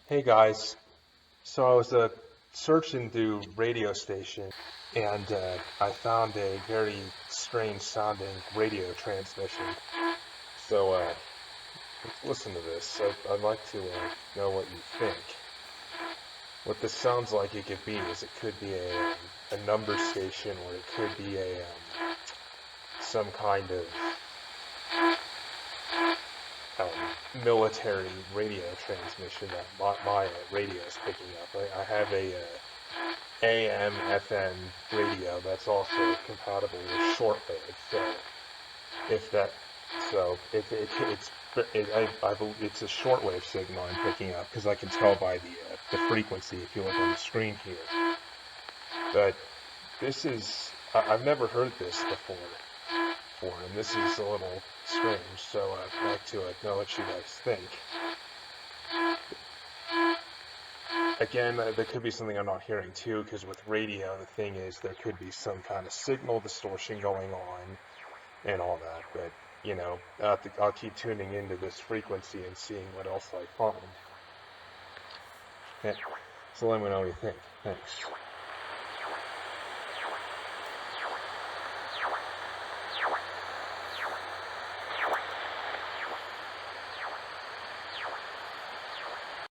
Hey guys, so I was searching through radio station and I found a very strange sounding radio transmission. So let's listen to this. I'd like to know what you think. What this sounds like it could be is it could be a number station or it could be some kind of military radio transmission that my radio is picking up. I have a AM, FM radio that's also compatible with shortwave. So if that, so I believe it's a shortwave signal I'm picking up because I can tell by the frequency if you look on the screen here. But this is I've never heard this before, and this is a little strange. So I'd like to know what you guys think. Again, there could be something I'm not hearing too, because with radio, the thing is there could be some kind of signal distortion going on and all that. But, you know, I'll keep tuning into this frequency and seeing what else I find. Yeah. So let me know what you think. Thanks.